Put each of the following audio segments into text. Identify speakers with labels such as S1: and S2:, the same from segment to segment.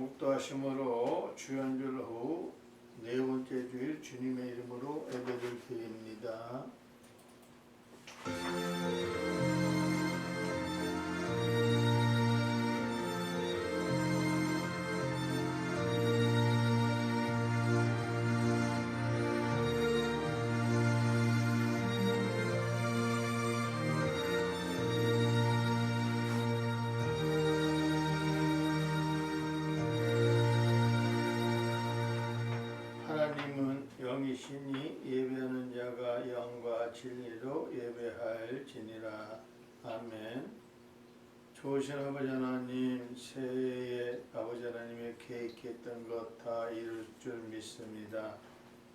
S1: 묵도하심으로 주연절 후 네 번째 주일 주님의 이름으로 예배를 드립니다. 하나님은 영이시니 예배하는 자가 영과 진리로 예배할지니라. 아멘. 좋으신 아버지 하나님, 새해에 아버지 하나님의 계획했던 것 다 이룰 줄 믿습니다.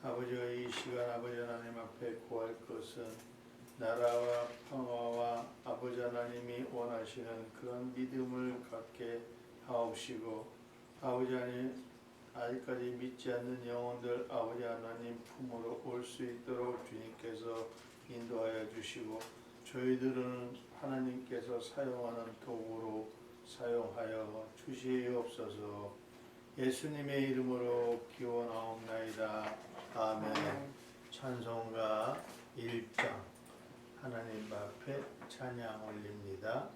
S1: 아버지가 이 시간 아버지 하나님 앞에 구할 것은 나라와 평화와 아버지 하나님이 원하시는 그런 믿음을 갖게 하옵시고, 아버지 하나님 아직까지 믿지 않는 영혼들 아버지 하나님 품으로 올 수 있도록 주님께서 인도하여 주시고, 저희들은 하나님께서 사용하는 도구로 사용하여 주시옵소서. 예수님의 이름으로 기원하옵나이다. 아멘. 찬송가 1장 하나님 앞에 찬양 올립니다.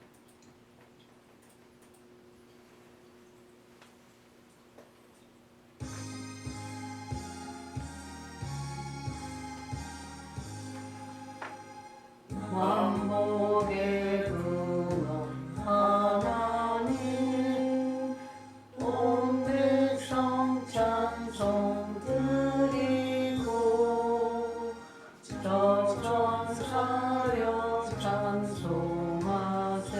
S2: 만복의 근원 하나님, 온 백성 찬송 드리고 저전사여 찬송하세.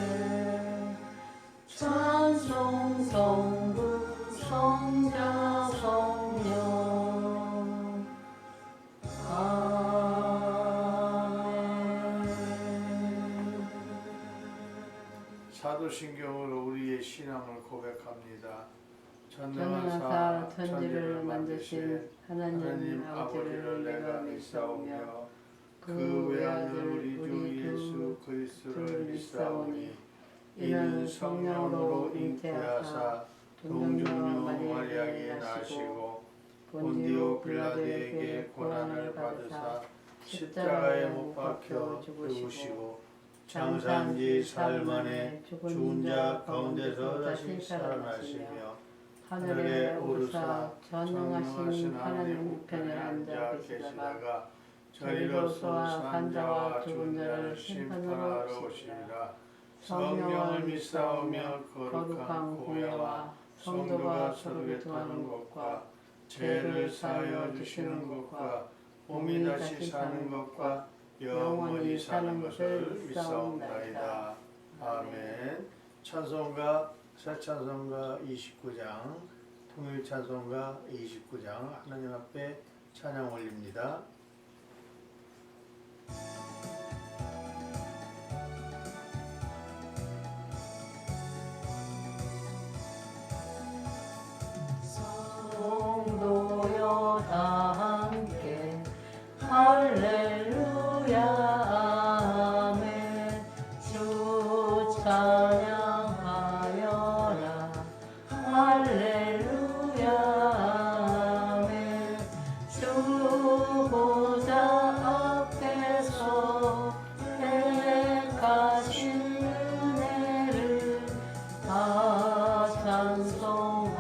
S2: 찬송 성부 성자 성령
S1: 사도신경으로 우리의 신앙을 고백합니다.
S2: 전능하사 천지를 만드신 하나님 아버지를 내가 믿사오며 그 외아들 우리 주 예수 그리스도를 믿사오니 이는 성령으로 잉태하사 동정녀 마리아에게 나시고 본디오 빌라도에게 고난을 받으사 십자가에 못 박혀 죽으시고 장사한지 사흘 만에 죽은 자 가운데서 다시 살아나시며 하늘에 오르사 전능하신 하나님 우편에 앉아 계시다가 저리로서 산자와 죽은 자를 심판하러 오시리라. 성령을 믿사오며 거룩한 공예와 성도가 서로 교통하는 것과 죄를 사하여 주시는 것과 몸이 다시 사는 것과 영원히 사는 것을 믿사옵나이다. 아멘. 찬송가 새 찬송가 29장 통일 찬송가 29장 하나님 앞에 찬양 올립니다. 성도여 다 함께 할렐루야 아멘. 주 찬양하여라 할렐루야 아멘. 주 보좌 앞에서 택하신 은혜를 다 찬송하여라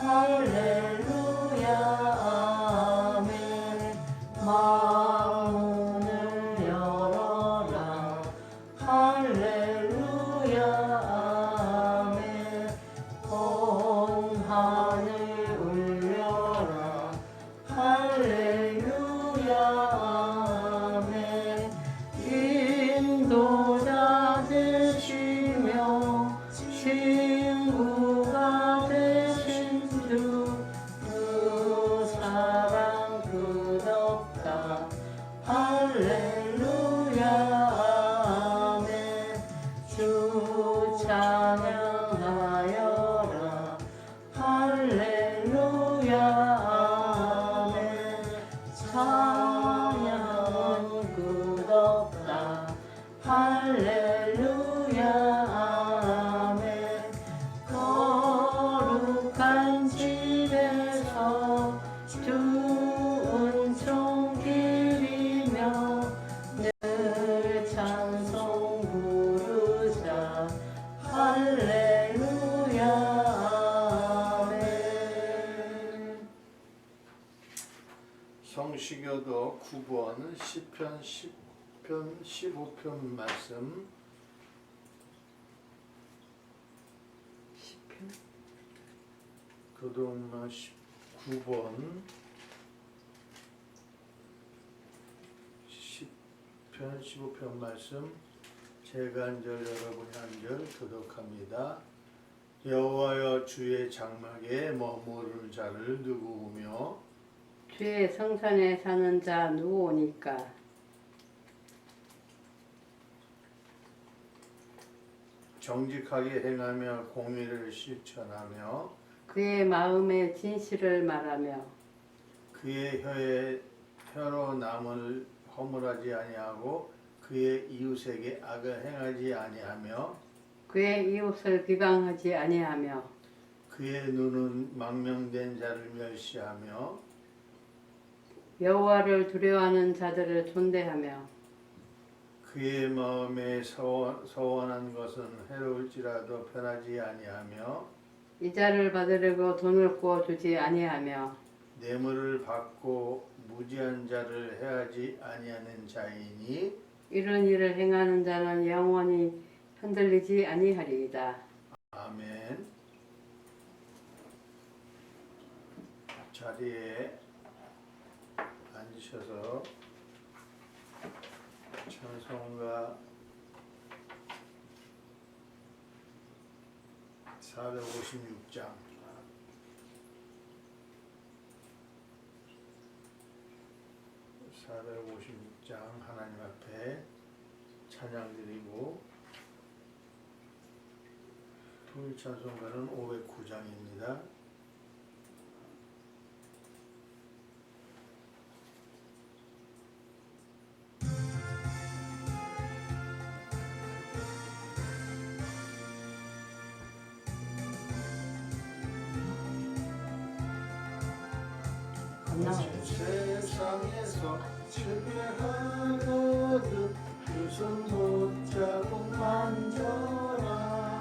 S2: 할렐루야 아멘. 마음을 열어라 할렐루야 아멘. 온 하늘 울려라 할렐루야 아멘. 인도자 되시며 친구가 되신 주, 그 사랑 끝없다 할렐루야 아멘. 주 찬양하여라 할렐루야 아멘. 찬양은 끝없다 할렐루야 아멘.
S1: 9번 시편 15편 말씀
S2: 10편
S1: 교동문 19번 시편 15편 말씀 제가 한 절 여러분이 한 절 교독합니다. 여호와여 주의 장막에 머무를 자를 누구오며
S2: 주의 성산에 사는 자 누구오니까.
S1: 정직하게 행하며 공의를 실천하며
S2: 그의 마음에 진실을 말하며
S1: 그의 혀로 남을 허물하지 아니하고 그의 이웃에게 악을 행하지 아니하며
S2: 그의 이웃을 비방하지 아니하며
S1: 그의 눈은 망명된 자를 멸시하며
S2: 여호와를 두려워하는 자들을 존대하며
S1: 그의 마음에 서원한 것은 해로울지라도 편하지 아니하며
S2: 이자를 받으려고 돈을 구워주지 아니하며
S1: 뇌물을 받고 무지한 자를 해하지 아니하는 자이니
S2: 이런 일을 행하는 자는 영원히 흔들리지 아니하리이다.
S1: 아멘. 자리에 앉으셔서 찬송가 456장 하나님 앞에 찬양드리고 통일 찬송가는 509장입니다. 세상에서 실패하거든 그 손 못자국 만져라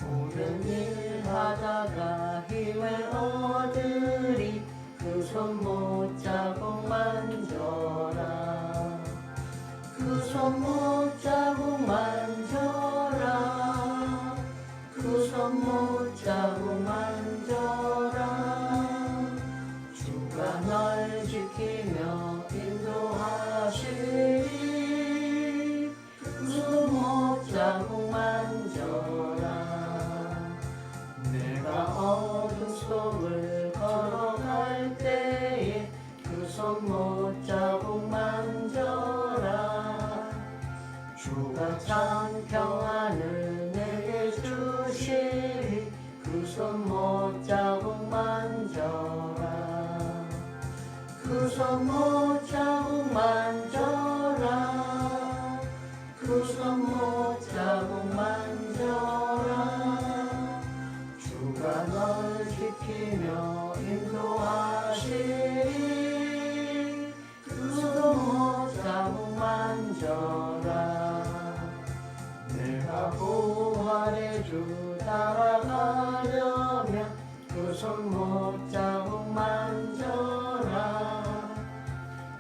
S2: 모든 일 하다가 힘을 얻으리 그 손 못자국 만져라 그 손 못자국 만져라 그 손 못자국 만져라 주가 널 지키며 인도하시리 그 손 못자국 만져라 내가 어둠 속을 걸어갈 때에 그 손 못자국 만져라 주가 참 평안을 내게 주시리 그 손 못자국 만져라 그 손 못자국 만져라 그 손 못자국 만져라 주가 널 지키며 인도하시리 그 손 못자국 만져라 내가 부활의 주 따라가려면 그 손 못자국 만져라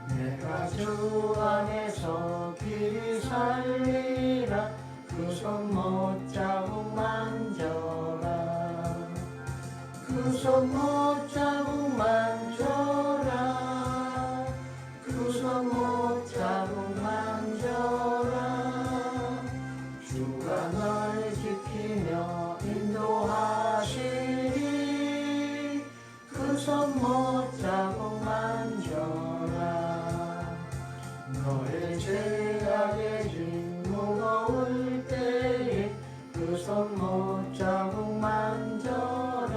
S2: 내가 주 안에서 길이 살리라 그 손 못자국 만져라 그 손 못자국 만져라 그 손 못자국 만져라 주가 널 지키며 인도하시리 그 손 못자국 만져라 너의 죄악의 짐 무거울 때에 그 손 못자국 만져라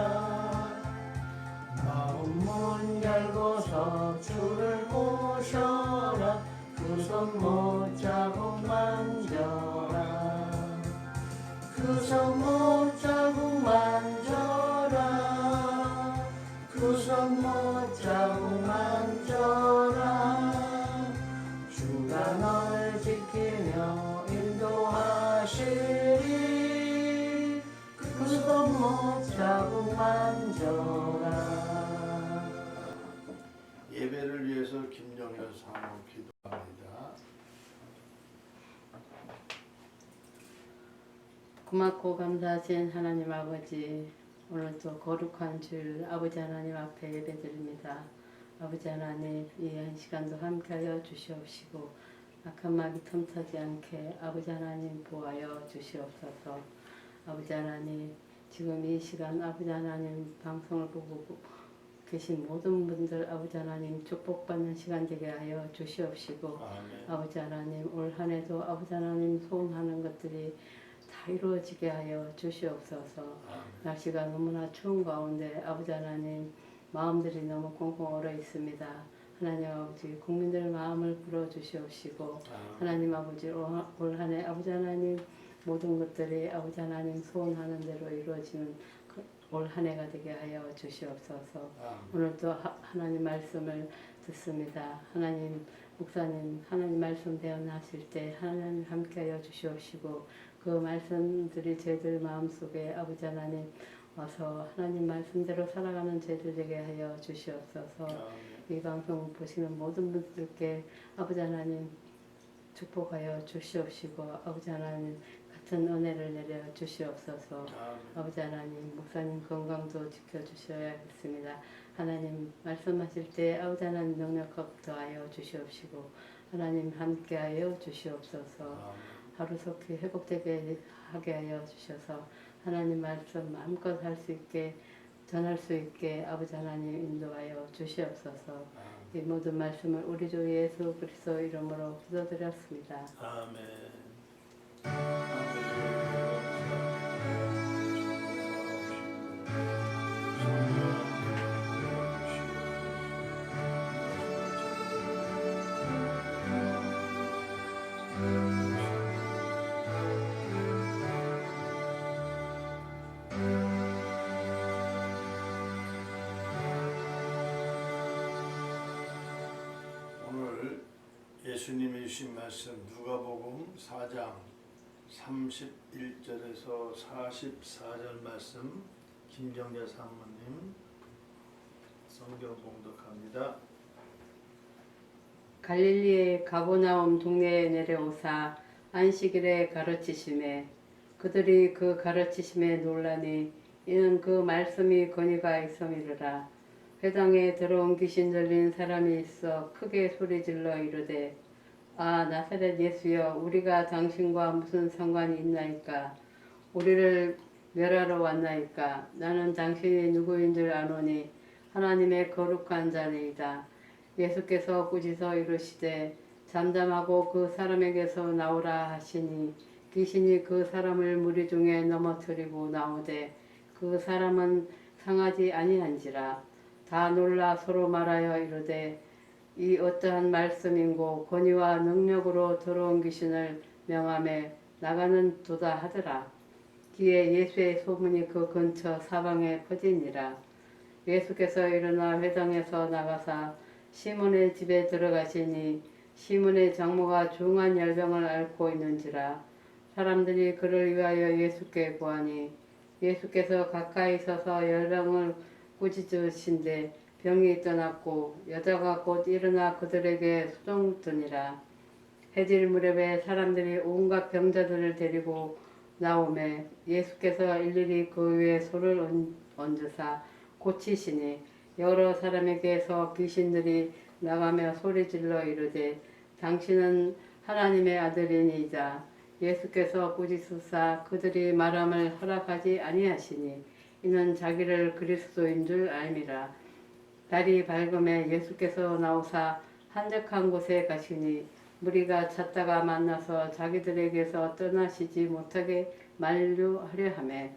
S2: 마음 문 열고서 주를 모셔라 그 손 못자국 만져라 그 손 못자국 만져라 그 손 못자국 만져라 주가 널 지키며 인도하시리 그 손 못자국 만져라
S1: 예배를 위해서 김정현 사모
S2: 고맙고 감사하신 하나님 아버지, 오늘도 거룩한 주일 아버지 하나님 앞에 예배드립니다. 아버지 하나님, 이 한 시간도 함께하여 주시옵시고 악한 마귀 틈타지 않게 아버지 하나님 보호하여 주시옵소서. 아버지 하나님, 지금 이 시간 아버지 하나님 방송을 보고 계신 모든 분들 아버지 하나님 축복받는 시간 되게 하여 주시옵시고
S1: 아멘.
S2: 아버지 하나님 올 한 해도 아버지 하나님 소원하는 것들이 다 이루어지게 하여 주시옵소서.
S1: 아멘.
S2: 날씨가 너무나 추운 가운데 아버지 하나님 마음들이 너무 꽁꽁 얼어 있습니다. 하나님 아버지 국민들 마음을 불어주시옵시고 하나님 아버지 올 한 해 아버지 하나님 모든 것들이 아버지 하나님 소원하는 대로 이루어지는 올 한 해가 되게 하여 주시옵소서. 오늘도 하나님 말씀을 듣습니다. 하나님 목사님 하나님 말씀 대언하실 때 하나님 함께하여 주시옵시고 그 말씀들이 저희들 마음속에 아버지 하나님 와서 하나님 말씀대로 살아가는 저희들 되게 하여 주시옵소서. 이 방송 보시는 모든 분들께 아버지 하나님 축복하여 주시옵시고 아버지 하나님 같은 은혜를 내려 주시옵소서. 아버지 하나님 목사님 건강도 지켜주셔야겠습니다. 하나님 말씀하실 때 아버지 하나님 능력 더하여 주시옵시고 하나님 함께하여 주시옵소서. 하루속히 회복되게 하게 하여 주셔서 하나님 말씀 마음껏 할 수 있게 전할 수 있게 아버지 하나님 인도하여 주시옵소서. 이 모든 말씀을 우리 주 예수 그리스도 이름으로 기도드렸습니다.
S1: 아멘. 오늘 예수님이 주신 말씀 누가복음 4장 31절에서 44절 말씀 김정재 사모님 성경 봉독합니다.
S2: 갈릴리의 가버나움 동네에 내려오사 안식일에 가르치심에 그들이 그 가르치심에 놀라니 이는 그 말씀이 권위가 있음이로라. 회당에 들어온 귀신 들린 사람이 있어 크게 소리질러 이르되 아 나사렛 예수여 우리가 당신과 무슨 상관이 있나이까. 우리를 멸하러 왔나이까. 나는 당신이 누구인 줄 아노니 하나님의 거룩한 자니이다. 예수께서 꾸짖어 이르시되 잠잠하고 그 사람에게서 나오라 하시니 귀신이 그 사람을 무리 중에 넘어뜨리고 나오되 그 사람은 상하지 아니한지라. 다 놀라 서로 말하여 이르되 이 어떠한 말씀인고 권위와 능력으로 들어온 귀신을 명함에 나가는 도다 하더라. 기에 예수의 소문이 그 근처 사방에 퍼지니라. 예수께서 일어나 회당에서 나가사 시몬의 집에 들어가시니 시몬의 장모가 중한 열병을 앓고 있는지라. 사람들이 그를 위하여 예수께 구하니 예수께서 가까이 서서 열병을 꾸짖으신데 병이 떠났고 여자가 곧 일어나 그들에게 수종드니라. 해질 무렵에 사람들이 온갖 병자들을 데리고 나오매 예수께서 일일이 그 위에 손을 얹으사 고치시니 여러 사람에게서 귀신들이 나가며 소리질러 이르되 당신은 하나님의 아들이니이다. 예수께서 꾸짖으사 그들이 말함을 허락하지 아니하시니 이는 자기를 그리스도인 줄 알미라. 달이 밝음에 예수께서 나오사 한적한 곳에 가시니 무리가 찾다가 만나서 자기들에게서 떠나시지 못하게 만류하려 하매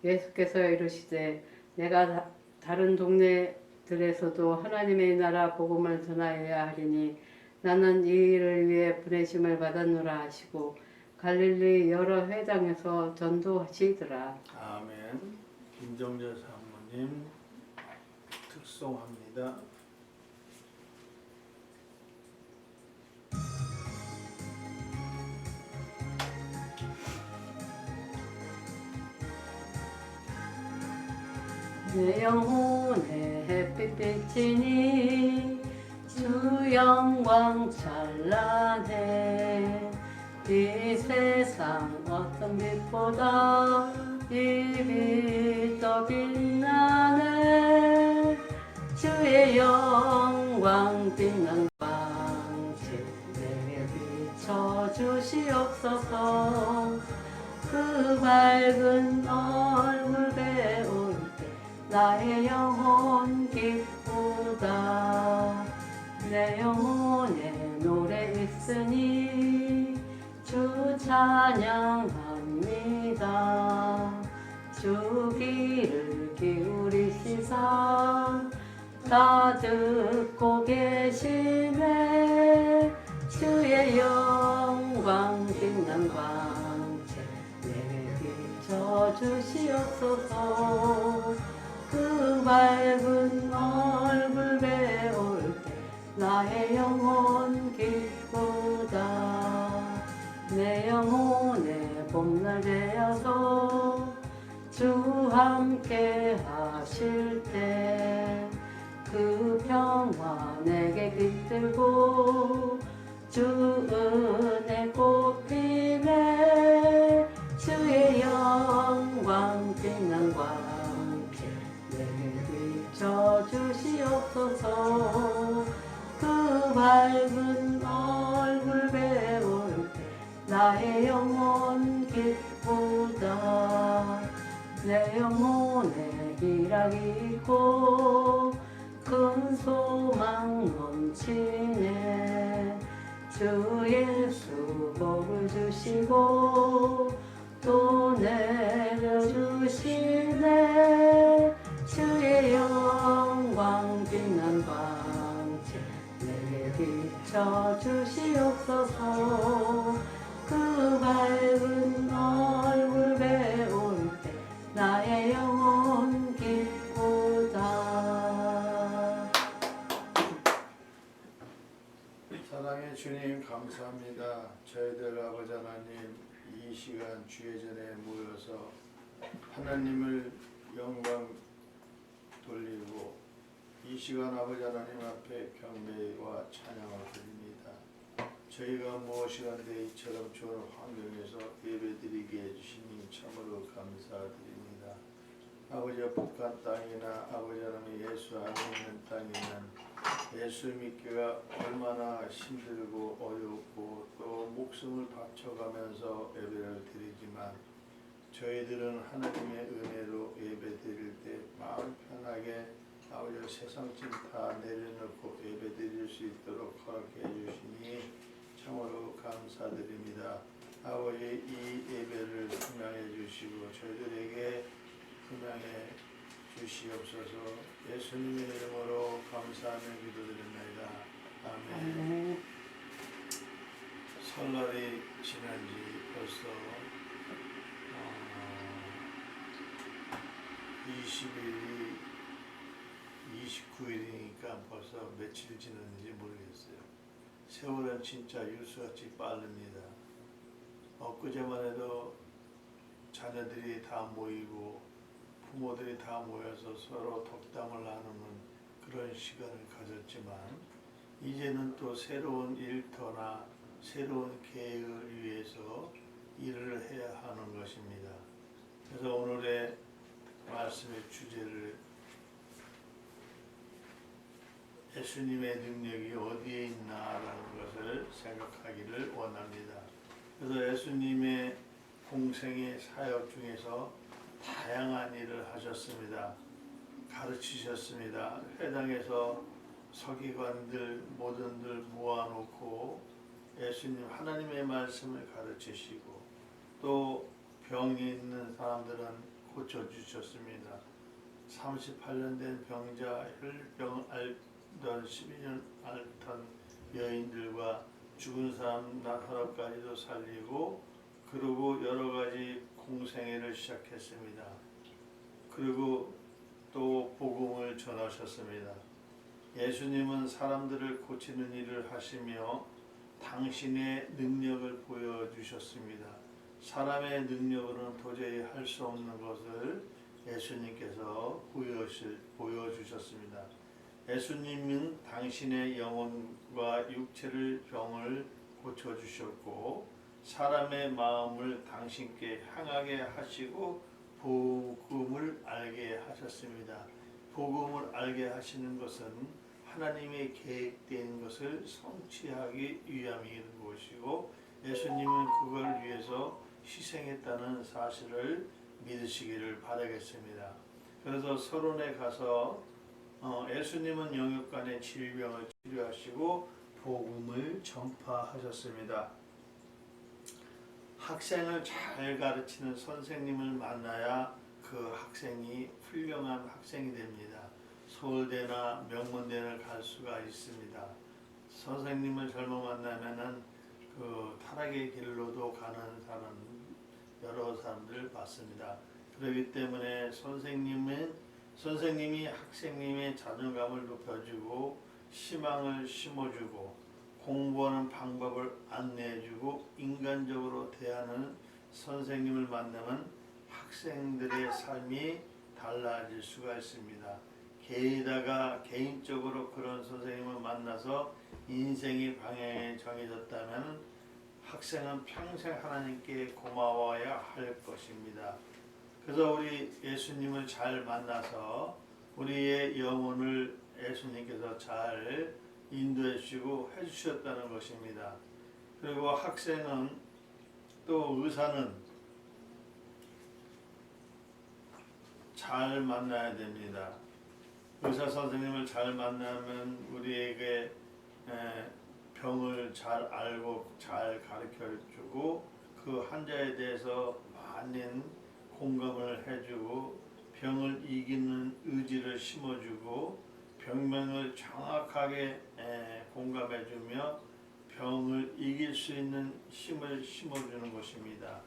S2: 예수께서 이르시되 내가 다른 동네들에서도 하나님의 나라 복음을 전하여야 하리니 나는 이 일을 위해 보내심을 받았노라 하시고 갈릴리 여러 회당에서 전도하시더라.
S1: 아멘. 김정재 사모님 특송합니다.
S2: 내 영혼의 햇빛 비치니 주 영광 찬란해 이 세상 어떤 빛보다 이 빛 더 빛나네. 주의 영광 빛난 광채 내게 비춰주시옵소서. 그 밝은 얼굴 배울 때 나의 영혼 기쁘다. 내 영혼에 노래 있으니 주 찬양합니다. 주 귀를 기울이시사 다 듣고 계시네. 주의 영광 빛난 광채 내게 비춰주시옵소서. 그 밝은 얼굴 배울 때 나의 영혼 기쁘다. 내 영혼의 봄날 되어서 주 함께 하실 때 그 평화 내게 깃들고 주 은혜 꽃피네. 주의 영광 빛난 광채 내게 비춰주시옵소서. 그 밝은 얼굴 배울 때 나의 영혼 기쁘다. 내 영혼에 희락이 있고 큰 소망 넘치네. 주 예수 복을 주시고 또 내려주시네. 주의 영광 빛난 광채 내게 비춰주시옵소서. 그 밝은 얼굴 배울 때 나의 영혼 기쁘다.
S1: 사랑의 주님 감사합니다. 저희들 아버지 하나님 이 시간 주의 전에 모여서 하나님을 영광 돌리고 이 시간 아버지 하나님 앞에 경배와 찬양을 드립니다. 저희가 무엇이간데 이처럼 좋은 환경에서 예배드리게 해주시니 참으로 감사드립니다. 아버지 북한 땅이나 아버지 하나님 예수 안에 있는 땅에는 예수 믿기가 얼마나 힘들고 어렵고 또 목숨을 바쳐가면서 예배를 드리지만 저희들은 하나님의 은혜로 예배 드릴 때 마음 편하게 아버지 세상 짐 다 내려놓고 예배 드릴 수 있도록 허락해 주시니 참으로 감사드립니다. 아버지 이 예배를 흠양해 주시고 저희들에게 흠양해 주시옵소서. 예수님의 이름으로 감사하며 기도드립니다. 아멘. 설날이 지난 지 벌써 20일이 29일이니까 벌써 며칠 지났는지 모르겠어요. 세월은 진짜 유수같이 빠릅니다. 엊그제만 해도 자녀들이 다 모이고 부모들이 다 모여서 서로 덕담을 나누는 그런 시간을 가졌지만 이제는 또 새로운 일터나 새로운 계획을 위해서 일을 해야 하는 것입니다. 그래서 오늘의 말씀의 주제를 예수님의 능력이 어디에 있나라는 것을 생각하기를 원합니다. 그래서 예수님의 공생의 사역 중에서 다양한 일을 하셨습니다. 가르치셨습니다. 회당에서 서기관들 모든들 모아놓고 예수님 하나님의 말씀을 가르치시고 또 병이 있는 사람들은 고쳐주셨습니다. 38년 된 병자, 혈병 앓던 12년 앓던 여인들과 죽은 사람 나사로까지도 살리고 그리고 여러 가지 공생애를 시작했습니다. 그리고 또 복음을 전하셨습니다. 예수님은 사람들을 고치는 일을 하시며 당신의 능력을 보여주셨습니다. 사람의 능력으로는 도저히 할 수 없는 것을 예수님께서 보여주셨습니다. 예수님은 당신의 영혼과 육체를 병을 고쳐주셨고 사람의 마음을 당신께 향하게 하시고 복음을 알게 하셨습니다. 복음을 알게 하시는 것은 하나님의 계획된 것을 성취하기 위함인 것이고 예수님은 그걸 위해서 희생했다는 사실을 믿으시기를 바라겠습니다. 그래서 서론에 가서 예수님은 영육간의 질병을 치료하시고 복음을 전파하셨습니다. 학생을 잘 가르치는 선생님을 만나야 그 학생이 훌륭한 학생이 됩니다. 서울대나 명문대를 갈 수가 있습니다. 선생님을 잘못 만나면은 그 타락의 길로도 가는 사람 여러 사람들 봤습니다. 그렇기 때문에 선생님이 학생님의 자존감을 높여주고 희망을 심어주고 공부하는 방법을 안내해주고 인간적으로 대하는 선생님을 만나면 학생들의 삶이 달라질 수가 있습니다. 게다가 개인적으로 그런 선생님을 만나서 인생의 방향이 정해졌다면 학생은 평생 하나님께 고마워야 할 것입니다. 그래서 우리 예수님을 잘 만나서 우리의 영혼을 예수님께서 잘 인도해 주시고 해 주셨다는 것입니다. 그리고 학생은 또 의사는 잘 만나야 됩니다. 의사 선생님을 잘 만나면 우리에게 병을 잘 알고 잘 가르쳐 주고 그 환자에 대해서 많은 공감을 해주고 병을 이기는 의지를 심어주고 병명을 정확하게 공감해주며 병을 이길 수 있는 힘을 심어주는 것입니다.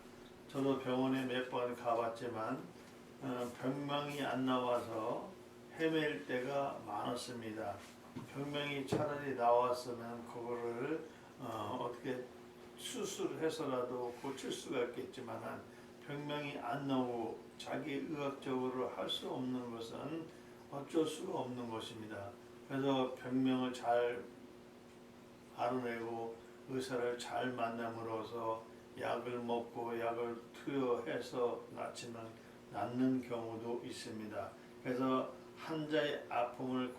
S1: 저도 병원에 몇 번 가봤지만 병명이 안 나와서 헤맬 때가 많았습니다. 병명이 차라리 나왔으면 그거를 어떻게 수술해서라도 고칠 수가 있겠지만 병명이 안 나오고 자기 의학적으로 할 수 없는 것은 어쩔 수가 없는 것입니다. 그래서 병명을 잘 알아내고 의사를 잘 만남으로써 약을 먹고 약을 투여해서 낫는 경우도 있습니다. 그래서 환자의 아픔을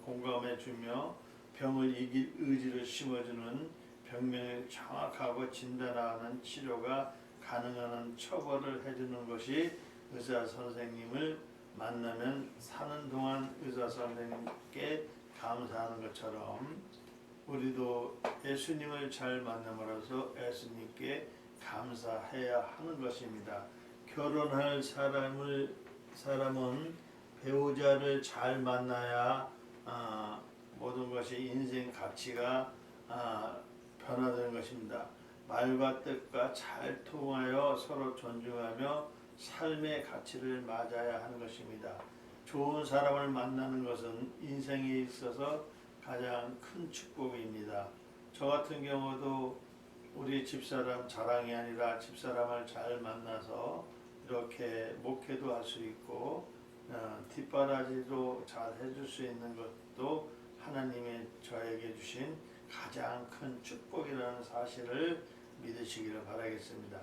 S1: 공감해주며 병을 이길 의지를 심어주는 병명을 정확하고 진단하는 치료가 가능한 처벌을 해주는 것이 의사 선생님을 만나면 사는 동안 의사 선생님께 감사하는 것처럼 우리도 예수님을 잘 만남으로써 예수님께 감사해야 하는 것입니다. 결혼할 사람은 배우자를 잘 만나야 모든 것이 인생 가치가 변화되는 것입니다. 말과 뜻과 잘 통하여 서로 존중하며 삶의 가치를 맞아야 하는 것입니다. 좋은 사람을 만나는 것은 인생에 있어서 가장 큰 축복입니다. 저 같은 경우도 우리 집사람 자랑이 아니라 집사람을 잘 만나서 이렇게 목회도 할 수 있고 뒷바라지도 잘 해줄 수 있는 것도 하나님의 저에게 주신 가장 큰 축복이라는 사실을 믿으시기를 바라겠습니다.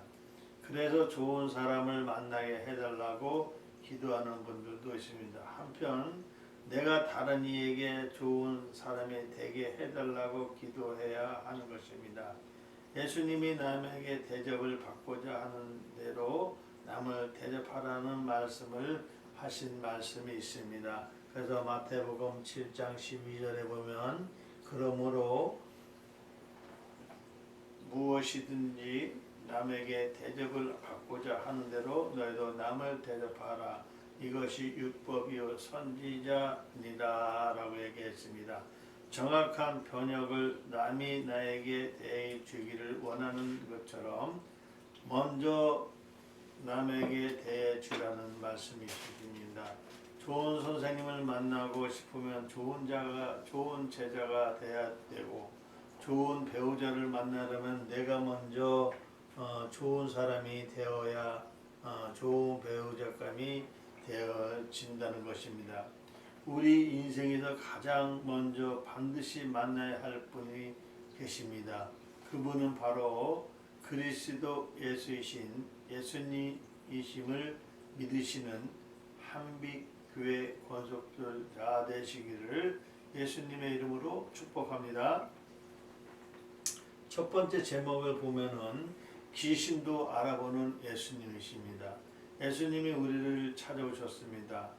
S1: 그래서 좋은 사람을 만나게 해달라고 기도하는 분들도 있습니다. 한편 내가 다른 이에게 좋은 사람이 되게 해달라고 기도해야 하는 것입니다. 예수님이 남에게 대접을 받고자 하는 대로 남을 대접하라는 말씀을 하신 말씀이 있습니다. 그래서 마태복음 7장 12절에 보면 그러므로 무엇이든지 남에게 대접을 받고자 하는 대로 너희도 남을 대접하라. 이것이 율법이요 선지자니라 라고 얘기했습니다. 정확한 번역을 남이 나에게 대해 주기를 원하는 것처럼 먼저 남에게 대해 주라는 말씀이십니다. 좋은 선생님을 만나고 싶으면 좋은 제자가 돼야 되고 좋은 배우자를 만나려면 내가 먼저 좋은 사람이 되어야 좋은 배우자감이 되어진다는 것입니다. 우리 인생에서 가장 먼저 반드시 만나야 할 분이 계십니다. 그분은 바로 그리스도 예수이신 예수님이심을 믿으시는 한빛교회 권속들 다 되시기를 예수님의 이름으로 축복합니다. 첫 번째 제목을 보면은 귀신도 알아보는 예수님이십니다. 예수님이 우리를 찾아오셨습니다.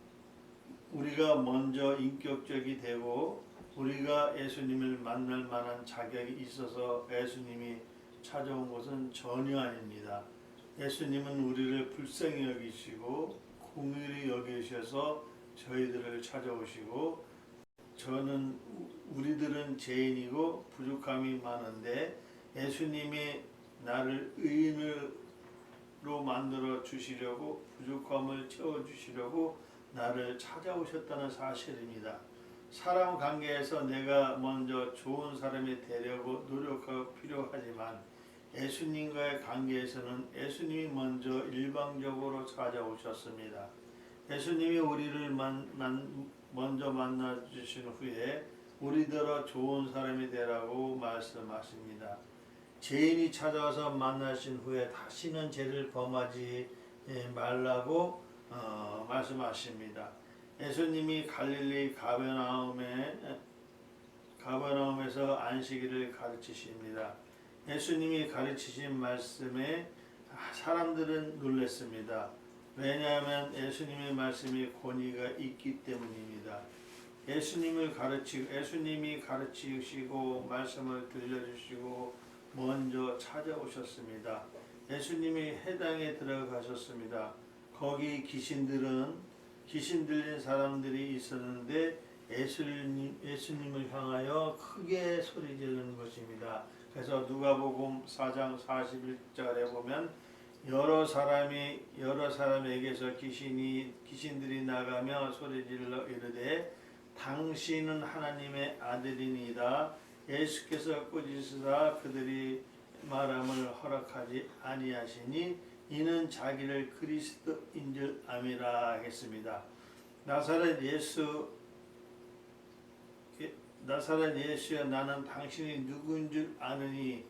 S1: 우리가 먼저 인격적이 되고 우리가 예수님을 만날 만한 자격이 있어서 예수님이 찾아온 것은 전혀 아닙니다. 예수님은 우리를 불쌍히 여기시고 공의를 여기셔서 저희들을 찾아오시고 우리들은 죄인이고 부족함이 많은데 예수님이 나를 의인으로 만들어 주시려고 부족함을 채워주시려고 나를 찾아오셨다는 사실입니다. 사람 관계에서 내가 먼저 좋은 사람이 되려고 노력하고 필요하지만 예수님과의 관계에서는 예수님이 먼저 일방적으로 찾아오셨습니다. 예수님이 우리를 먼저 만나 주신 후에 우리더러 좋은 사람이 되라고 말씀하십니다. 죄인이 찾아와서 만나신 후에 다시는 죄를 범하지 말라고 말씀하십니다. 예수님이 갈릴리 가버나움에서 안식일을 가르치십니다. 예수님이 가르치신 말씀에 사람들은 놀랐습니다. 왜냐하면 예수님의 말씀이 권위가 있기 때문입니다. 예수님이 가르치시고 말씀을 들려주시고 먼저 찾아오셨습니다. 예수님이 해당에 들어가셨습니다. 거기 귀신 들린 사람들이 있었는데 예수님을 향하여 크게 소리 지르는 것입니다. 그래서 누가복음 4장 41절에 보면 여러 사람에게서 귀신들이 나가며 소리질러 이르되 당신은 하나님의 아들이니이다. 예수께서 꾸짖으사 그들이 말함을 허락하지 아니하시니 이는 자기를 그리스도인 줄 암이라 했습니다. 나사렛 예수여 나는 당신이 누구인 줄 아느니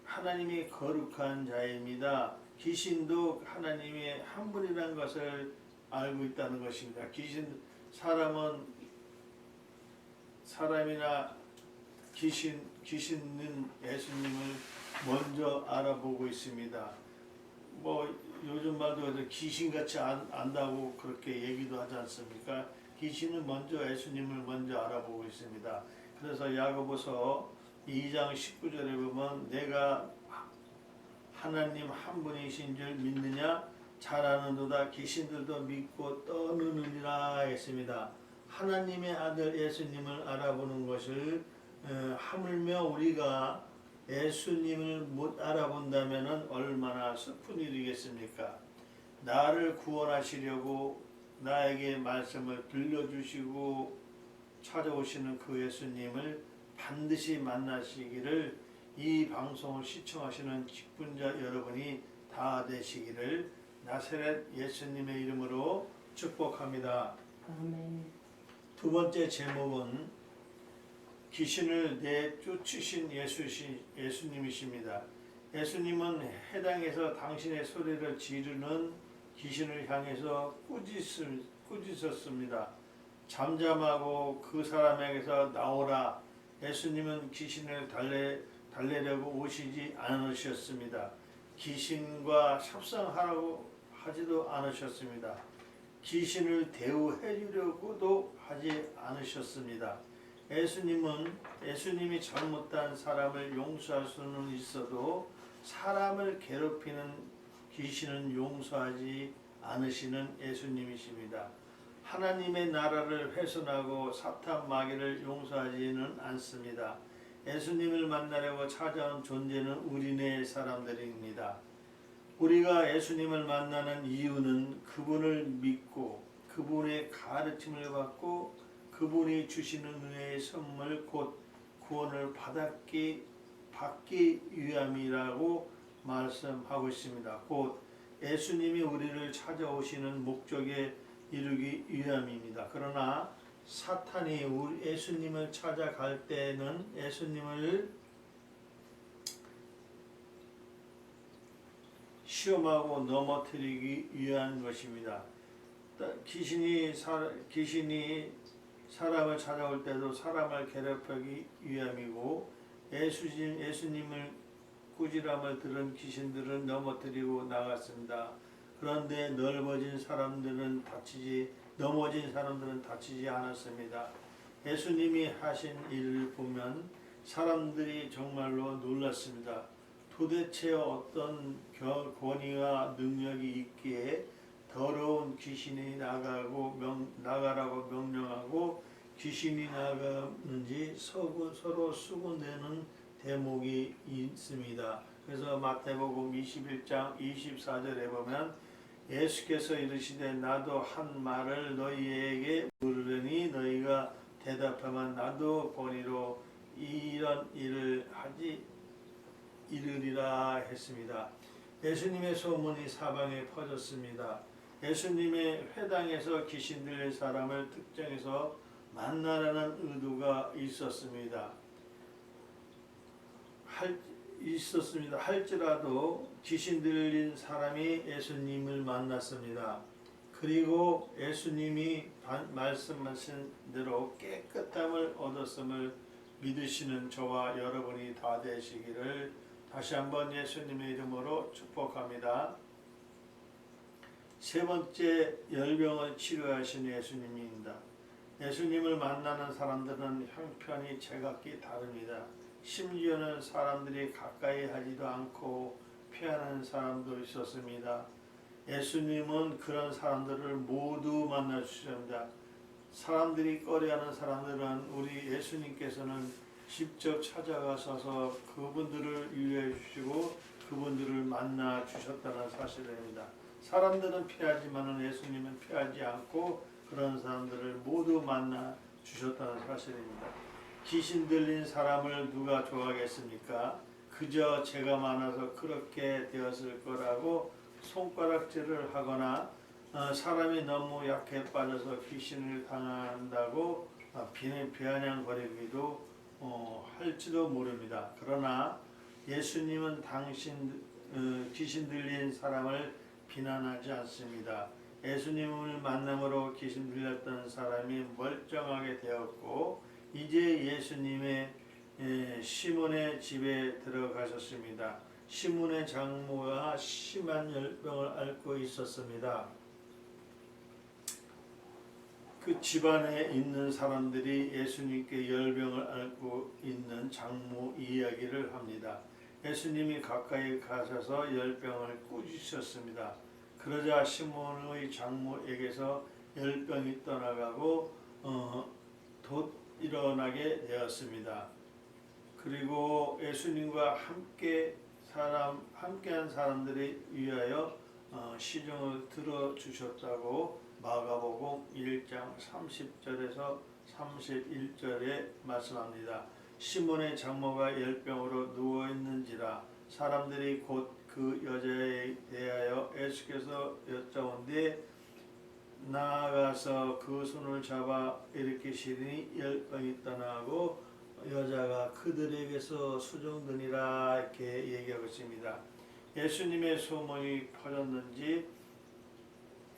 S1: 하나님이 거룩한 자입니다. 귀신도 하나님의 한 분이라는 것을 알고 있다는 것입니다. 사람이나 귀신은 예수님을 먼저 알아보고 있습니다. 요즘 말도 귀신같이 안다고 그렇게 얘기도 하지 않습니까? 귀신은 먼저 예수님을 먼저 알아보고 있습니다. 그래서 야고보서 2장 19절에 보면 내가 하나님 한 분이신 줄 믿느냐? 잘 아는도다 귀신들도 믿고 떠느느니라 했습니다. 하나님의 아들 예수님을 알아보는 것을 하물며 우리가 예수님을 못 알아본다면 얼마나 슬픈 일이겠습니까? 나를 구원하시려고 나에게 말씀을 들려주시고 찾아오시는 그 예수님을 반드시 만나시기를 이 방송을 시청하시는 직분자 여러분이 다 되시기를 나사렛 예수님의 이름으로 축복합니다.
S2: 아멘.
S1: 두 번째 제목은 귀신을 내쫓으신 예수님이십니다. 예수님은 해당에서 당신의 소리를 지르는 귀신을 향해서 꾸짖었습니다. 잠잠하고 그 사람에게서 나오라. 예수님은 귀신을 달래려고 오시지 않으셨습니다. 귀신과 협상하라고 하지도 않으셨습니다. 귀신을 대우해 주려고도 하지 않으셨습니다. 예수님이 잘못한 사람을 용서할 수는 있어도 사람을 괴롭히는 귀신은 용서하지 않으시는 예수님이십니다. 하나님의 나라를 훼손하고 사탄 마귀를 용서하지는 않습니다. 예수님을 만나려고 찾아온 존재는 우리네 사람들입니다. 우리가 예수님을 만나는 이유는 그분을 믿고 그분의 가르침을 받고 그분이 주시는 은혜의 선물 곧 구원을 받기 위함이라고 말씀하고 있습니다. 곧 예수님이 우리를 찾아오시는 목적에 이르기 위함입니다. 그러나 사탄이 예수님을 찾아갈 때는 예수님을 시험하고 넘어뜨리기 위한 것입니다. 귀신이 사람을 찾아올 때도 사람을 괴롭히기 위함이고 예수님을 꾸지람을 들은 귀신들은 넘어뜨리고 나갔습니다. 그런데 넘어진 사람들은 다치지 않았습니다. 예수님이 하신 일을 보면 사람들이 정말로 놀랐습니다. 도대체 어떤 권위와 능력이 있기에 더러운 귀신이 나가라고 명령하고 귀신이 나가는지 서로 수군대는 대목이 있습니다. 그래서 마태복음 21장 24절에 보면 예수께서 이르시되 나도 한 말을 너희에게 물으려니 너희가 대답하면 나도 본의로 이런 일을 이르리라 했습니다. 예수님의 소문이 사방에 퍼졌습니다. 예수님의 회당에서 귀신 들린 사람을 특정해서 만나라는 의도가 있었습니다. 할지라도 귀신 들린 사람이 예수님을 만났습니다. 그리고 예수님이 말씀하신 대로 깨끗함을 얻었음을 믿으시는 저와 여러분이 다 되시기를 다시 한번 예수님의 이름으로 축복합니다. 세 번째, 열병을 치료하신 예수님입니다. 예수님을 만나는 사람들은 형편이 제각기 다릅니다. 심지어는 사람들이 가까이 하지도 않고 피하는 사람도 있었습니다. 예수님은 그런 사람들을 모두 만나 주셨습니다. 사람들이 꺼려하는 사람들은 우리 예수님께서는 직접 찾아가셔서 그분들을 위해 주시고 그분들을 만나 주셨다는 사실입니다. 사람들은 피하지만 예수님은 피하지 않고 그런 사람들을 모두 만나 주셨다는 사실입니다. 귀신 들린 사람을 누가 좋아하겠습니까? 그저 죄가 많아서 그렇게 되었을 거라고 손가락질을 하거나 사람이 너무 약해 빠져서 귀신을 당한다고 비아냥거리기도 할지도 모릅니다. 그러나 예수님은 귀신 들린 사람을 비난하지 않습니다. 예수님을 만남으로 귀신 들렸던 사람이 멀쩡하게 되었고 이제 예수님의 시몬의 집에 들어가셨습니다. 시몬의 장모가 심한 열병을 앓고 있었습니다. 그 집안에 있는 사람들이 예수님께 열병을 앓고 있는 장모 이야기를 합니다. 예수님이 가까이 가셔서 열병을 꾸짖으셨습니다. 그러자 시몬의 장모에게서 열병이 떠나가고 곧 일어나게 되었습니다. 그리고 예수님과 함께한 사람들을 위하여 시중을 들어주셨다고 마가복음 1장 30절에서 31절에 말씀합니다. 시몬의 장모가 열병으로 누워있는지라 사람들이 곧 그 여자에 대하여 예수께서 여짜온데 나아가서 그 손을 잡아 일으키시니 열병이 떠나고 여자가 그들에게서 수종되니라 이렇게 얘기하고 있습니다. 예수님의 소문이 퍼졌는지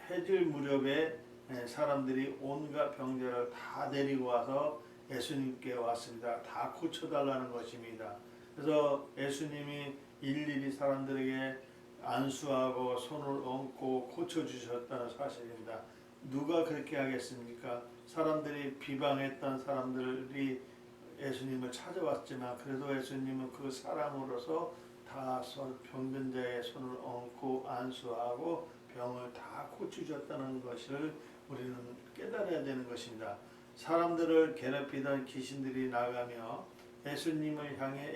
S1: 해질 무렵에 사람들이 온갖 병자를 다 데리고 와서 예수님께 왔습니다. 다 고쳐달라는 것입니다. 그래서 예수님이 일일이 사람들에게 안수하고 손을 얹고 고쳐주셨다는 사실입니다. 누가 그렇게 하겠습니까? 사람들이 비방했던 사람들이 예수님을 찾아왔지만 그래도 예수님은 그 사람으로서 다 병변자의 손을 얹고 안수하고 병을 다 고쳐주셨다는 것을 우리는 깨달아야 되는 것입니다. 사람들을 괴롭히던 귀신들이 나가며 예수님을 향해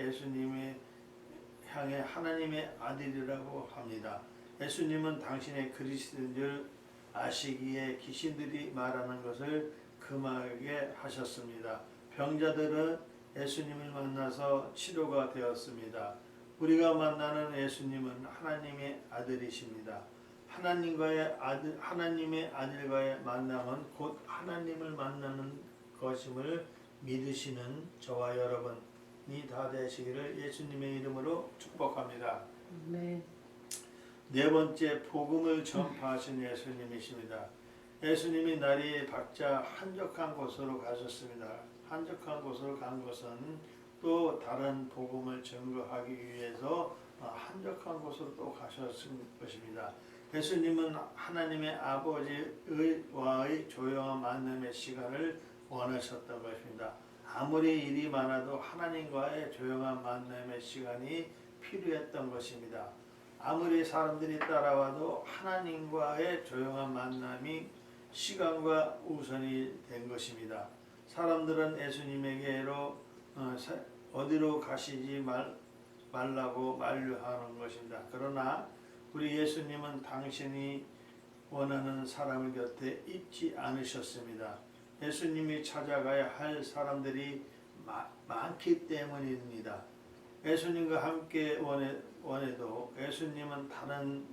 S1: 하나님의 아들이라고 합니다. 예수님은 당신의 그리스도인 줄 아시기에 귀신들이 말하는 것을 금하게 하셨습니다. 병자들은 예수님을 만나서 치료가 되었습니다. 우리가 만나는 예수님은 하나님의 아들이십니다. 하나님의 아들과의 만남은 곧 하나님을 만나는 것임을 믿으시는 저와 여러분이 다 되시기를 예수님의 이름으로 축복합니다.
S2: 네.
S1: 네 번째, 복음을 전파하신 예수님이십니다. 예수님이 날이 밝자 한적한 곳으로 가셨습니다. 한적한 곳으로 간 것은 또 다른 복음을 증거하기 위해서 한적한 곳으로 또 가셨을 것입니다. 예수님은 하나님의 아버지와의 조용한 만남의 시간을 원하셨던 것입니다. 아무리 일이 많아도 하나님과의 조용한 만남의 시간이 필요했던 것입니다. 아무리 사람들이 따라와도 하나님과의 조용한 만남이 시간과 우선이 된 것입니다. 사람들은 예수님에게로 어디로 가시지 말라고 만류하는 것입니다. 그러나 우리 예수님은 당신이 원하는 사람의 곁에 있지 않으셨습니다. 예수님이 찾아가야 할 사람들이 많기 때문입니다. 예수님과 함께 원해도 예수님은 다른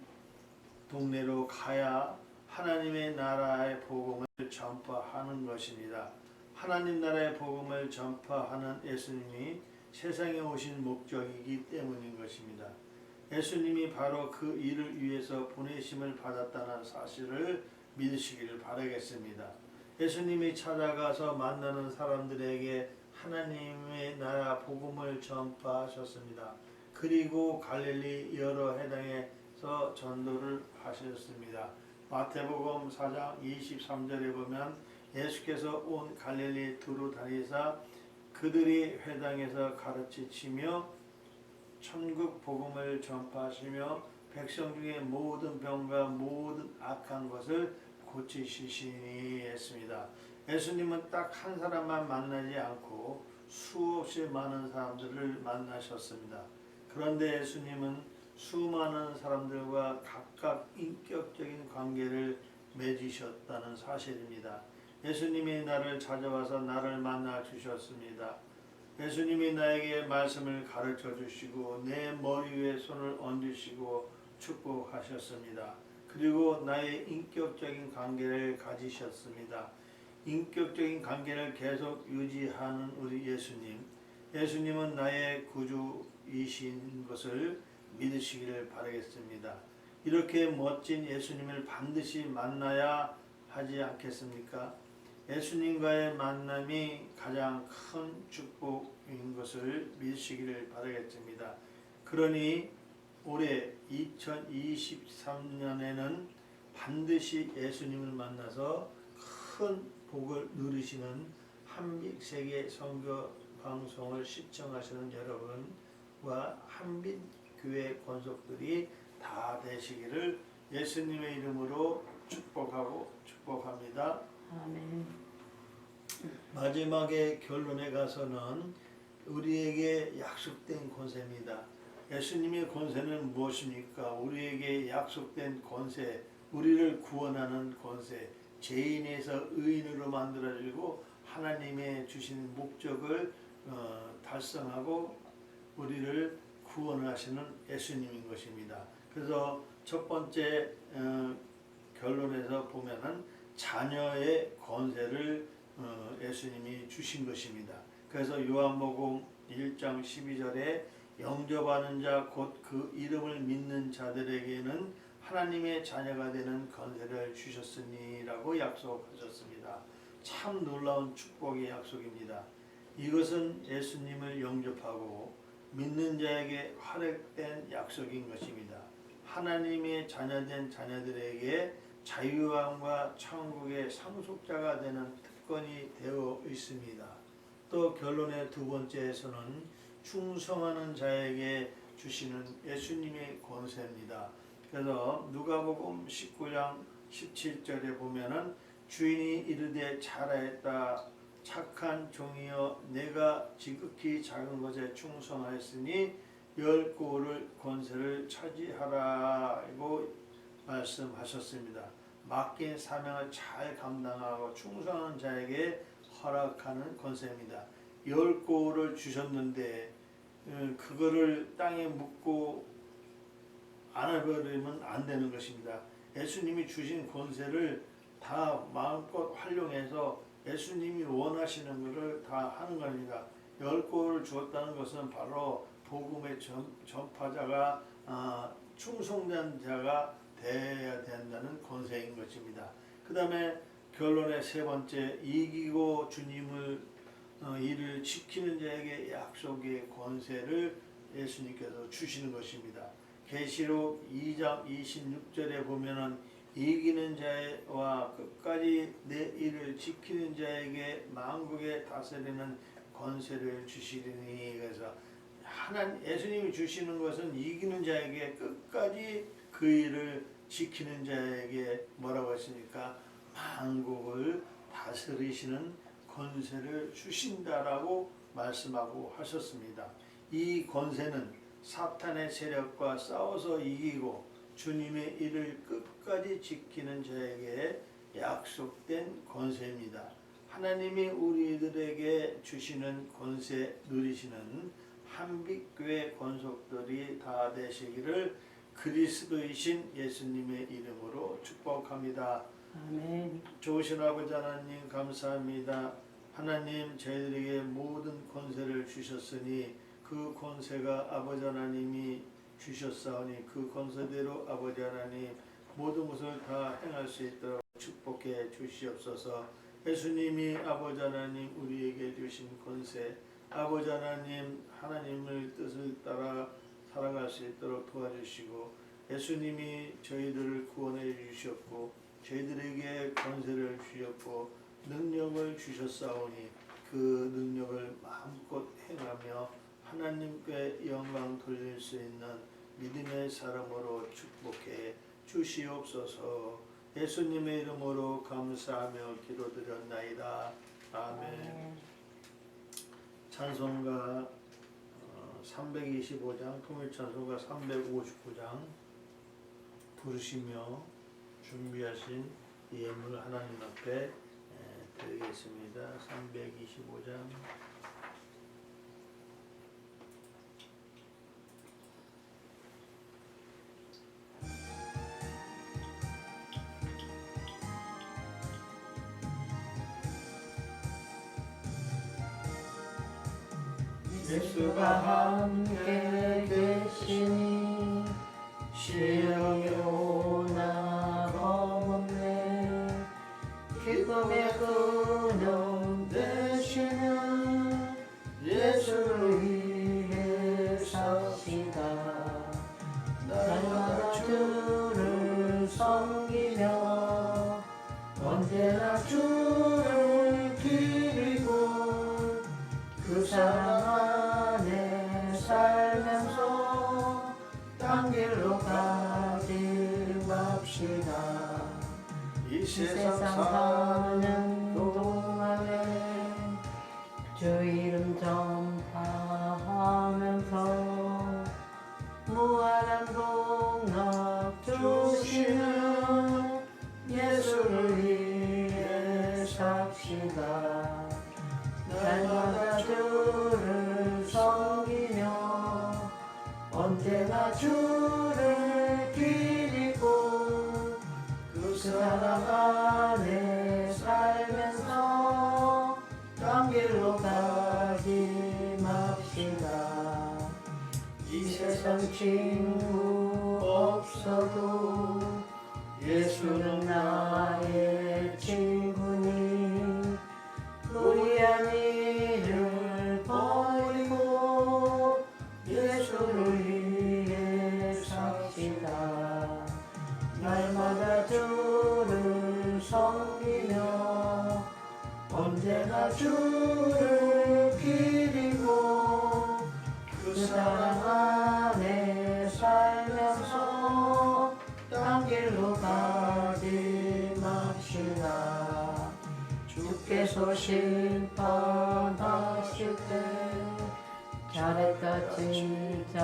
S1: 동네로 가야 하나님의 나라의 복음을 전파하는 것입니다. 하나님 나라의 복음을 전파하는 예수님이 세상에 오신 목적이기 때문인 것입니다. 예수님이 바로 그 일을 위해서 보내심을 받았다는 사실을 믿으시기를 바라겠습니다. 예수님이 찾아가서 만나는 사람들에게 하나님의 나라 복음을 전파하셨습니다. 그리고 갈릴리 여러 해당에서 전도를 하셨습니다. 마태복음 4장 23절에 보면 예수께서 온 갈릴리 두루 다니사 그들이 회당에서 가르치시며 천국 복음을 전파하시며 백성 중에 모든 병과 모든 악한 것을 고치시니 했습니다. 예수님은 딱 한 사람만 만나지 않고 수없이 많은 사람들을 만나셨습니다. 그런데 예수님은 수많은 사람들과 각각 인격적인 관계를 맺으셨다는 사실입니다. 예수님이 나를 찾아와서 나를 만나 주셨습니다. 예수님이 나에게 말씀을 가르쳐 주시고 내 머리 위에 손을 얹으시고 축복하셨습니다. 그리고 나의 인격적인 관계를 가지셨습니다. 인격적인 관계를 계속 유지하는 우리 예수님. 예수님은 나의 구주이신 것을 믿으시기를 바라겠습니다. 이렇게 멋진 예수님을 반드시 만나야 하지 않겠습니까? 예수님과의 만남이 가장 큰 축복인 것을 믿으시기를 바라겠습니다. 그러니 올해 2023년에는 반드시 예수님을 만나서 큰 복을 누리시는 한빛세계 선교 방송을 시청하시는 여러분과 한빛교회 권속들이 다 되시기를 예수님의 이름으로 축복합니다.
S2: 아멘.
S1: 마지막에 결론에 가서는 우리에게 약속된 권세입니다. 예수님의 권세는 무엇입니까? 우리에게 약속된 권세, 우리를 구원하는 권세, 죄인에서 의인으로 만들어지고 하나님의 주신 목적을 달성하고 우리를 구원하시는 예수님인 것입니다. 그래서 첫 번째 결론에서 보면은 자녀의 권세를 예수님이 주신 것입니다. 그래서 요한복음 1장 12절에 영접하는 자 곧 그 이름을 믿는 자들에게는 하나님의 자녀가 되는 권세를 주셨으니라고 약속하셨습니다. 참 놀라운 축복의 약속입니다. 이것은 예수님을 영접하고 믿는 자에게 활약된 약속인 것입니다. 하나님의 자녀된 자녀들에게 자유함과 천국의 상속자가 되는 특권이 되어 있습니다. 또 결론의 두 번째에서는 충성하는 자에게 주시는 예수님의 권세입니다. 그래서 누가복음 19장 17절에 보면은 주인이 이르되 잘하였다 착한 종이여 내가 지극히 작은 것에 충성하였으니 10고를 권세를 차지하라고 말씀하셨습니다. 맡긴 사명을 잘 감당하고 충성하는 자에게 허락하는 권세입니다. 10고를 주셨는데 그거를 땅에 묻고 안아버리면 안 되는 것입니다. 예수님이 주신 권세를 다 마음껏 활용해서 예수님이 원하시는 것을 다 하는 겁니다. 10고를 주었다는 것은 바로 복음의 전파자가 충성된 자가 되어야 된다는 권세인 것입니다. 그 다음에 결론의 세 번째, 이기고 주님을 이를 지키는 자에게 약속의 권세를 예수님께서 주시는 것입니다. 계시록 2장 26절에 보면은 이기는 자와 끝까지 내 일을 지키는 자에게 만국에 다스리는 권세를 주시리니, 그래서 예수님이 주시는 것은 이기는 자에게 끝까지 그 일을 지키는 자에게 뭐라고 했습니까? 만국을 다스리시는 권세를 주신다라고 말씀하고 하셨습니다. 이 권세는 사탄의 세력과 싸워서 이기고 주님의 일을 끝까지 지키는 자에게 약속된 권세입니다. 하나님이 우리들에게 주시는 권세 누리시는 한빛교회 권속들이 다 되시기를 그리스도이신 예수님의 이름으로 축복합니다.
S2: 아멘.
S1: 좋으신 아버지 하나님 감사합니다. 하나님, 저희들에게 모든 권세를 주셨으니 그 권세가 아버지 하나님이 주셨사오니 그 권세대로 아버지 하나님 모든 것을 다 행할 수 있도록 축복해 주시옵소서. 예수님이 아버지 하나님 우리에게 주신 권세, 아버지 하나님 하나님의 뜻을 따라 살아갈 수 있도록 도와주시고, 예수님이 저희들을 구원해 주셨고 저희들에게 권세를 주셨고 능력을 주셨사오니 그 능력을 마음껏 행하며 하나님께 영광 돌릴 수 있는 믿음의 사람으로 축복해 주시옵소서. 예수님의 이름으로 감사하며 기도드렸나이다. 아멘. 찬송가 325장, 통일찬송가 359장 부르시며 준비하신 예물 하나님 앞에 드리겠습니다. 325장
S2: 예수가 함께 계시니 시험이 오나 겁없네. 기쁨의 근원 되시는 예수를 위해 삽시다. 날마다 주를 섬기며 언제나 주를 기리고 그 사랑 안에 살면서 딴 길로 가지 맙시다. 이 세상 사는 동안에 주 이름 전파하면서 무한한 복락 주시는 예수를 위해 삽시다. 날마다 주를 섬기며 언제나 주를 기리고 그 사랑 안에 살면서 딴 길로 가지 맙시다. 이 세상 친구 없어도 예수는 나의 친구니 무리한 일을 버리고 예수를 위해 삽시다. 날마다 주를 섬기며 언제나 주를 기리고 그 사랑 안에 살면서 딴 길로 가지 맙시다. 주께서 심판하실 때 잘했다 칭찬하리니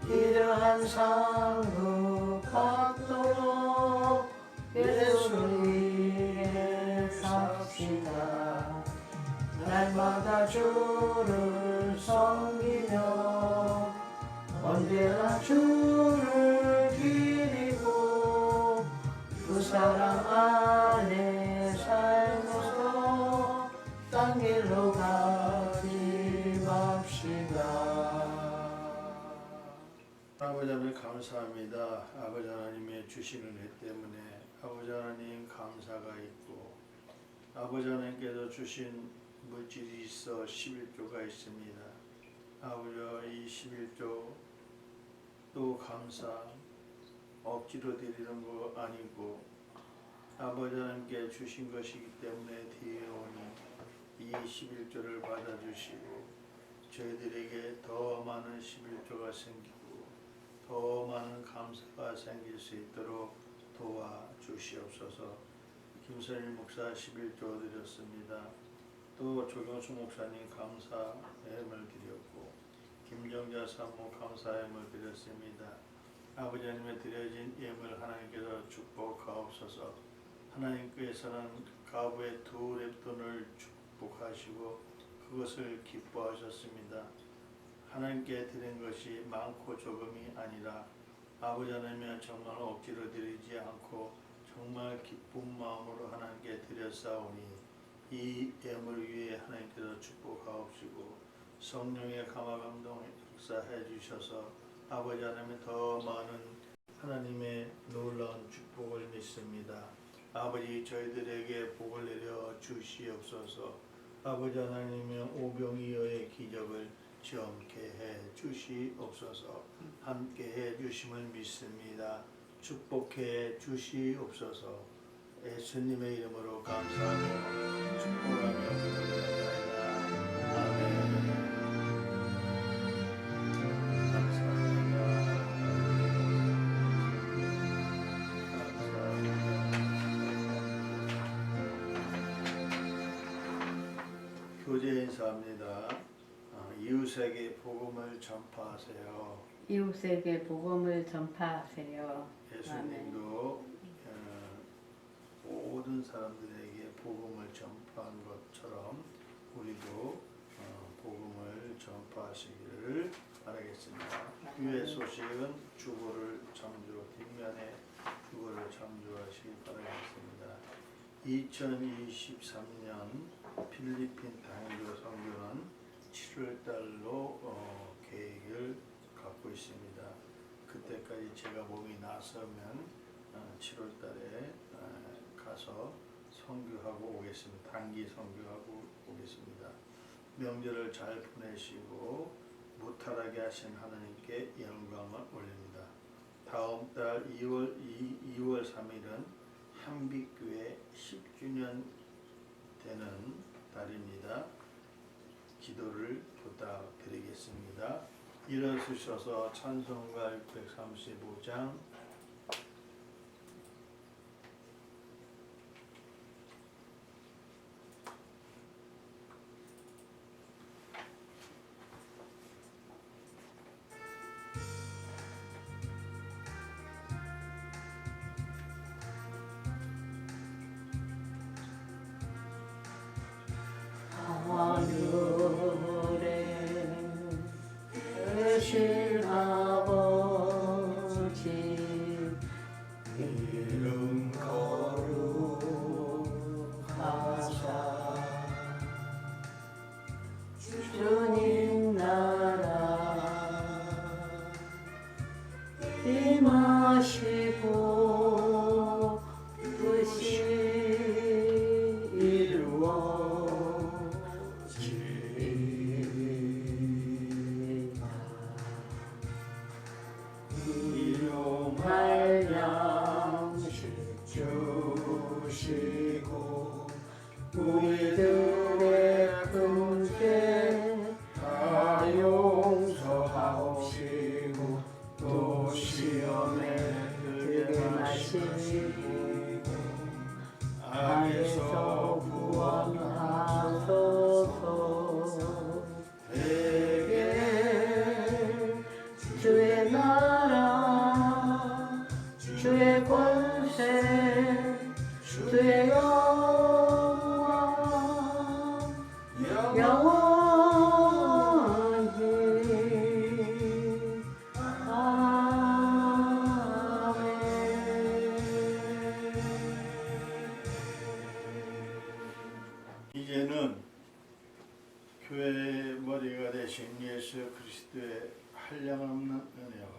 S2: 이러한 상급 받도록 예수를 위해 삽시다. 날마다 주를 섬기며 언제나 주를 기리고 그 사랑 안에 살면서 딴 길로 가지
S1: 아버지 하나님 감사합니다. 아버지 하나님의 주시는 은혜 때문에 아버지 하나님 감사가 있고 아버지 하나님께서 주신 물질이 있어 11조가 있습니다. 아버지 이 11조 또 감사 억지로 드리는 거 아니고 아버지 하나님께 주신 것이기 때문에 드리오니 이 11조를 받아주시고 저희들에게 더 많은 11조가 생기고 더 많은 감사가 생길 수 있도록 도와주시옵소서. 김선일 목사 11조 드렸습니다. 또 조경수 목사님 감사 예물 드렸고 김정자 사모 감사 예물 드렸습니다. 아버지 하나님의 드려진 예물 하나님께서 축복하옵소서. 하나님께서는 가부의 두 랩돈을 축복하시고 그것을 기뻐하셨습니다. 하나님께 드린 것이 많고 조금이 아니라 아버지 하나님은 정말 억지로 드리지 않고 정말 기쁜 마음으로 하나님께 드렸사오니 이 예물 위에 하나님께서 축복하옵시고 성령의 감화감동 역사해 주셔서 아버지 하나님의 더 많은 하나님의 놀라운 축복을 믿습니다. 아버지 저희들에게 복을 내려 주시옵소서. 아버지 하나님의 오병이어의 기적을 지엄케 해 주시옵소서. 함께 해 주심을 믿습니다. 축복해 주시옵소서. 예수님의 이름으로 감사하며 축복하며 기도드립니다. 아멘. 교제 인사합니다. 이웃에게 복음을 전파하세요.
S2: 이웃에게 복음을 전파하세요.
S1: 예수님도 모든 사람들에게 복음을 전파한 것처럼 우리도 복음을 전파하시기를 바라겠습니다. 유해 소식은 주보를 창조 뒷면에 주보를 창조하시기 바라겠습니다. 2023년 필리핀 다행교 선교는 7월달로 계획을 갖고 있습니다. 그때까지 제가 몸이 나서면 7월달에 가서 선교하고 오겠습니다. 단기 선교하고 오겠습니다. 명절을 잘 보내시고 무탈하게 하신 하나님께 영광을 올립니다. 다음 달 2월 3일은 한빛교회 10주년 되는 달입니다. 기도를 부탁드리겠습니다. 일어서셔서 찬송가 635장
S2: 하신 아버지
S1: 이름
S2: 거룩하사 주님 나라 임하시고 뜻이 이루어지리이다.
S1: 예수 그리스도의 한량없는 은혜와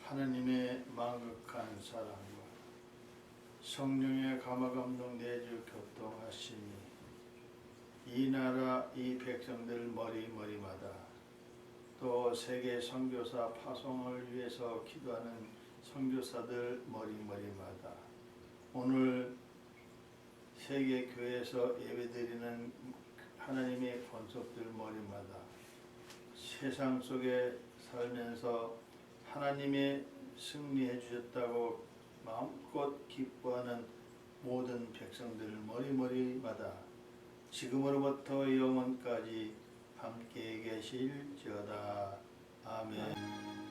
S1: 하나님의 만극한 사랑과 성령의 감화감동 내주 교통하심이 이 나라 이 백성들 머리머리마다 또 세계 선교사 파송을 위해서 기도하는 선교사들 머리머리마다 오늘 세계 교회에서 예배드리는 하나님의 권속들 머리마다 세상 속에 살면서 하나님의 승리해 주셨다고 마음껏 기뻐하는 모든 백성들 머리머리마다 지금으로부터 영원까지 함께 계실지어다. 아멘.